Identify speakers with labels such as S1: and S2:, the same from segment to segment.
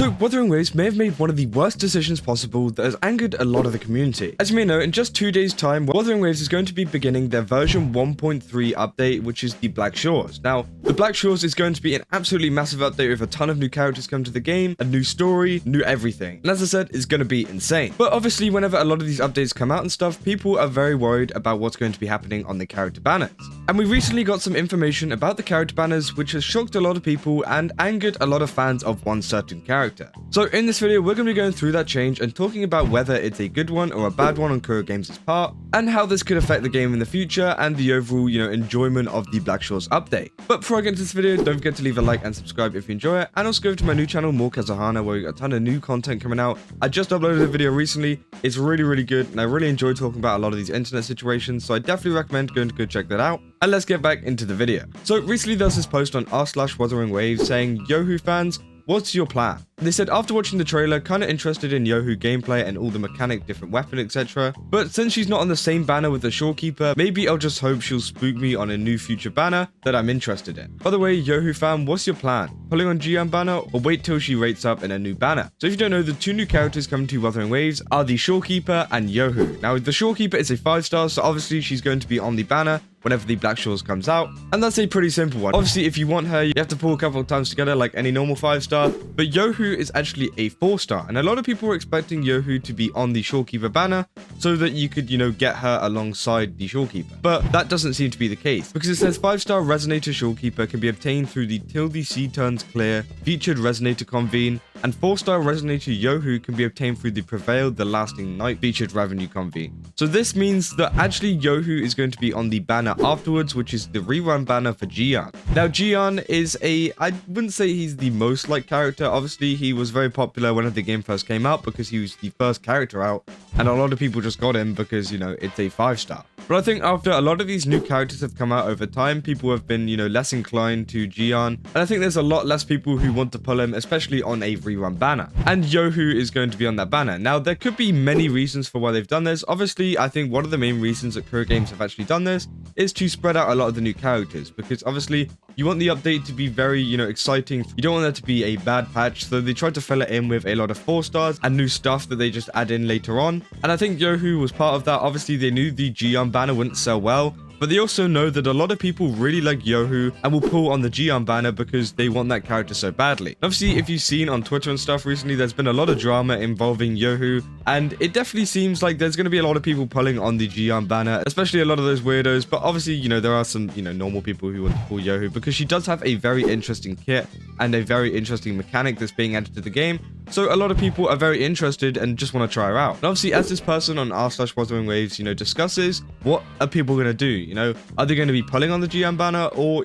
S1: So Wuthering Waves may have made one of the worst decisions possible that has angered a lot of the community. As you may know, in just 2 days time, Wuthering Waves is going to be beginning their version 1.3 update, which is the Black Shores. Now, the Black Shores is going to be an absolutely massive update with a ton of new characters come to the game, a new story, new everything. And as I said, it's going to be insane. But obviously, whenever a lot of these updates come out and stuff, people are very worried about what's going to be happening on the character banners. And we recently got some information about the character banners, which has shocked a lot of people and angered a lot of fans of one certain character. So in this video, we're going to be going through that change and talking about whether it's a good one or a bad one on Kuro Games' part, and how this could affect the game in the future and the overall, enjoyment of the Black Shores update. But before I get into this video, don't forget to leave a like and subscribe if you enjoy it, and also go to my new channel, More Kazahana, where we got a ton of new content coming out. I just uploaded a video recently. It's really good, and I really enjoy talking about a lot of these internet situations, so I definitely recommend going to go check that out. And let's get back into the video. So recently there was this post on r/WutheringWaves saying, "Youhu fans, what's your plan?" They said, after watching the trailer, kinda interested in Youhu gameplay and all the mechanic, different weapon, etc. But since she's not on the same banner with the shorekeeper, maybe I'll just hope she'll spook me on a new future banner that I'm interested in. By the way, Youhu fam, what's your plan? Pulling on Jiyan banner or wait till she rates up in a new banner? So if you don't know, the two new characters coming to Wuthering Waves are the shorekeeper and Youhu. Now the shorekeeper is a 5-star, so obviously she's going to be on the banner whenever the Black Shores comes out, and that's a pretty simple one. Obviously, if you want her, you have to pull a couple of times together like any normal 5-star, but Youhu is actually a 4-star, and a lot of people were expecting Youhu to be on the shorekeeper banner so that you could, get her alongside the shorekeeper. But that doesn't seem to be the case, because it says 5-star resonator shorekeeper can be obtained through the till the sea turns clear featured resonator convene, and 4-star resonator Youhu can be obtained through the prevailed the lasting night featured revenue convene. So this means that actually Youhu is going to be on the banner afterwards, which is the rerun banner for Jiyan. Now Jiyan is I wouldn't say he's the most liked character. Obviously he was very popular when the game first came out because he was the first character out, and a lot of people just got him because it's a 5-star. But I think after a lot of these new characters have come out over time, people have been less inclined to Jiyan, and I think there's a lot less people who want to pull him, especially on a rerun banner. And Youhu is going to be on that banner. Now there could be many reasons for why they've done this. Obviously I think one of the main reasons that Kuro Games have actually done this is to spread out a lot of the new characters, because obviously you want the update to be very exciting. You don't want that to be a bad patch, so they tried to fill it in with a lot of 4-stars and new stuff that they just add in later on, and I think Youhu was part of that. Obviously they knew the Jiyan banner wouldn't sell well, but they also know that a lot of people really like Youhu and will pull on the Jiyan banner because they want that character so badly. Obviously, if you've seen on Twitter and stuff recently, there's been a lot of drama involving Youhu, and it definitely seems like there's going to be a lot of people pulling on the Jiyan banner, especially a lot of those weirdos. But obviously, there are some, normal people who want to pull Youhu because she does have a very interesting kit and a very interesting mechanic that's being added to the game. So a lot of people are very interested and just want to try her out. And obviously, as this person on r/WutheringWaves, discusses, what are people going to do? Are they going to be pulling on the Jiyan banner, or,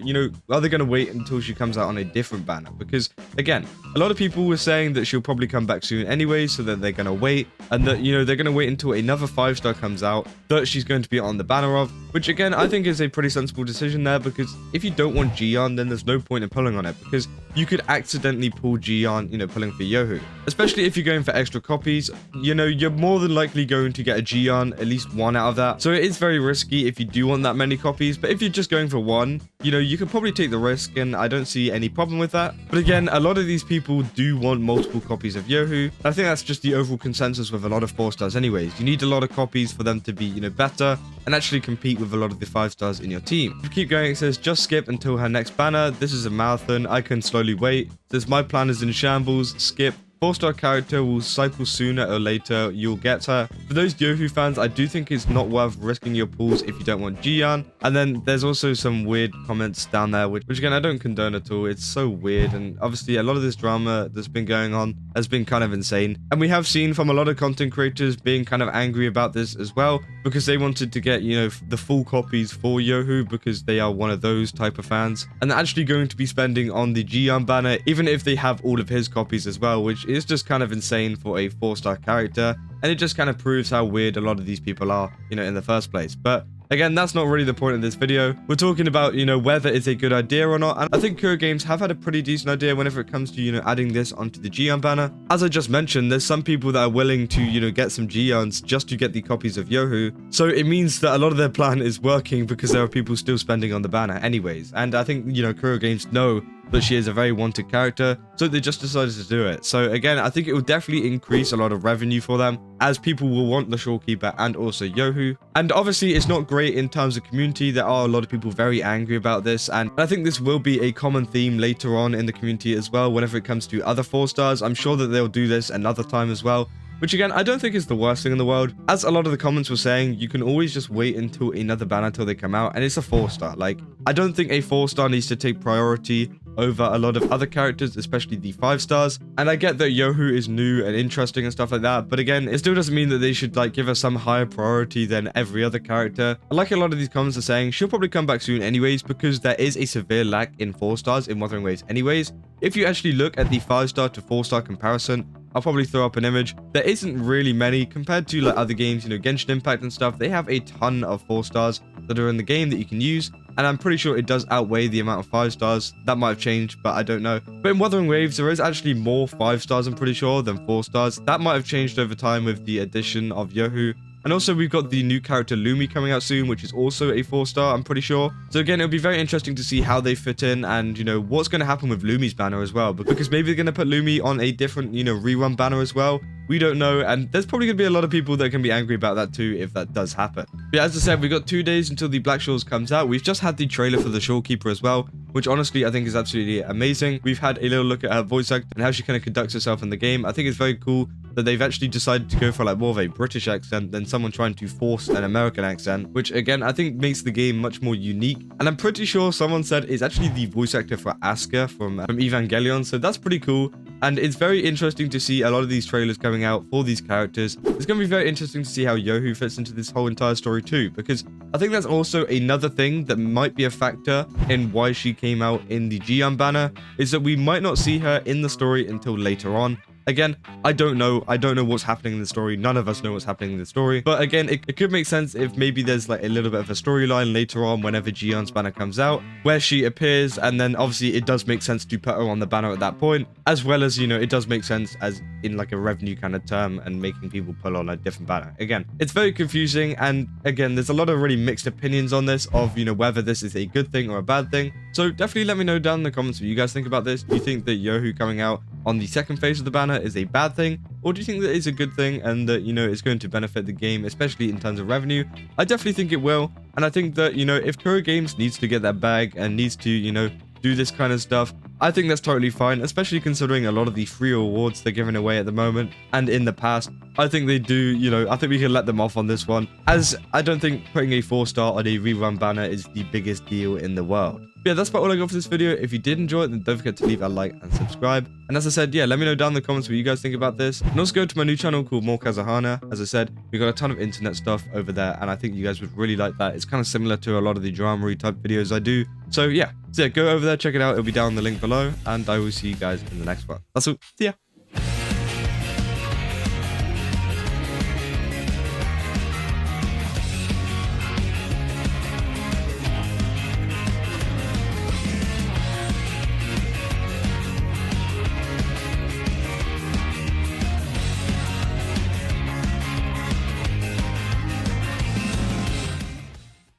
S1: are they going to wait until she comes out on a different banner? Because, again, a lot of people were saying that she'll probably come back soon anyway, so that they're going to wait, and that, they're going to wait until another 5-star comes out that she's going to be on the banner of, which, again, I think is a pretty sensible decision there, because if you don't want Jiyan, then there's no point in pulling on it, because you could accidentally pull Jiyan, pulling for Youhu. Especially if you're going for extra copies, you're more than likely going to get a Jiyan, at least one out of that. So it is very risky if you do want that many copies, but if you're just going for one, you could probably take the risk, and I don't see any problem with that. But again, a lot of these people do want multiple copies of Youhu. I think that's just the overall consensus with a lot of 4-stars anyways. You need a lot of copies for them to be, better and actually compete with a lot of the 5-stars in your team. If you keep going, it says, just skip until her next banner. This is a marathon. I can slowly wait. It says, my plan is in shambles. Skip. 4-star character will cycle sooner or later, you'll get her. For those Youhu fans, I do think it's not worth risking your pulls if you don't want Jiyan. And then there's also some weird comments down there, which again, I don't condone at all. It's so weird, and obviously a lot of this drama that's been going on has been kind of insane. And we have seen from a lot of content creators being kind of angry about this as well, because they wanted to get, the full copies for Youhu because they are one of those type of fans. And they're actually going to be spending on the Jiyan banner, even if they have all of his copies as well, which is just kind of insane for a 4-star character, and it just kind of proves how weird a lot of these people are, in the first place. But again, that's not really the point of this video. We're talking about, whether it's a good idea or not, and I think Kuro Games have had a pretty decent idea whenever it comes to, adding this onto the Jiyan banner. As I just mentioned, there's some people that are willing to, get some Jiyans just to get the copies of Youhu, so it means that a lot of their plan is working because there are people still spending on the banner anyways. And I think, Kuro Games know that she is a very wanted character, so they just decided to do it. So again, I think it will definitely increase a lot of revenue for them, as people will want the shorekeeper and also Youhu. And obviously it's not great in terms of community. There are a lot of people very angry about this, and I think this will be a common theme later on in the community as well. Whenever it comes to other 4-stars, I'm sure that they'll do this another time as well, which again, I don't think is the worst thing in the world. As a lot of the comments were saying, you can always just wait until another banner until they come out, and it's a 4-star. Like, I don't think a 4-star needs to take priority over a lot of other characters, especially the 5-stars. And I get that Youhu is new and interesting and stuff like that, but again, it still doesn't mean that they should like give her some higher priority than every other character. Like a lot of these comments are saying, she'll probably come back soon anyways, because there is a severe lack in 4-stars in Wuthering Waves anyways. If you actually look at the 5-star to 4-star comparison, I'll probably throw up an image. There isn't really many compared to like other games, you know, Genshin Impact and stuff. They have a ton of 4-stars that are in the game that you can use, and I'm pretty sure it does outweigh the amount of 5-stars. That might have changed, but I don't know. But in Wuthering Waves, there is actually more 5-stars, I'm pretty sure, than 4-stars. That might have changed over time with the addition of Youhu. And also, we've got the new character Lumi coming out soon, which is also a 4-star, I'm pretty sure. So again, it'll be very interesting to see how they fit in, and, you know, what's going to happen with Lumi's banner as well. Because maybe they're going to put Lumi on a different, you know, rerun banner as well. We don't know, and there's probably going to be a lot of people that can be angry about that too if that does happen. But as I said, we've got 2 days until the Black Shores comes out. We've just had the trailer for the shorekeeper as well, which honestly I think is absolutely amazing. We've had a little look at her voice act and how she kind of conducts herself in the game. I think it's very cool that they've actually decided to go for like more of a British accent than someone trying to force an American accent, which again I think makes the game much more unique. And I'm pretty sure someone said it's actually the voice actor for Asuka from Evangelion, so that's pretty cool. And it's very interesting to see a lot of these trailers coming out for these characters. It's going to be very interesting to see how Youhu fits into this whole entire story too, because I think that's also another thing that might be a factor in why she came out in the Jiyan banner, is that we might not see her in the story until later on. Again, I don't know what's happening in the story. None of us know what's happening in the story. But again, it could make sense if maybe there's like a little bit of a storyline later on whenever Jiyan's banner comes out, where she appears, and then obviously it does make sense to put her on the banner at that point, as well as, you know, it does make sense as in like a revenue kind of term and making people pull on a different banner. Again, it's very confusing, and again, there's a lot of really mixed opinions on this of, you know, whether this is a good thing or a bad thing. So definitely let me know down in the comments what you guys think about this. Do you think that Youhu coming out on the second phase of the banner is a bad thing, or do you think that it's a good thing and that, you know, it's going to benefit the game, especially in terms of revenue? I definitely think it will, and I think that, you know, if Kuro Games needs to get that bag and needs to, you know, do this kind of stuff, I think that's totally fine, especially considering a lot of the free rewards they're giving away at the moment and in the past. I think they do, you know, I think we can let them off on this one, as I don't think putting a 4-star on a rerun banner is the biggest deal in the world. But yeah, that's about all I got for this video. If you did enjoy it, then don't forget to leave a like and subscribe. And as I said, yeah, let me know down in the comments what you guys think about this. And also go to my new channel called More Kazahana. As I said, we got a ton of internet stuff over there, and I think you guys would really like that. It's kind of similar to a lot of the drama type videos I do. So yeah, go over there, check it out. It'll be down in the link below, and I will see you guys in the next one. That's all. See ya.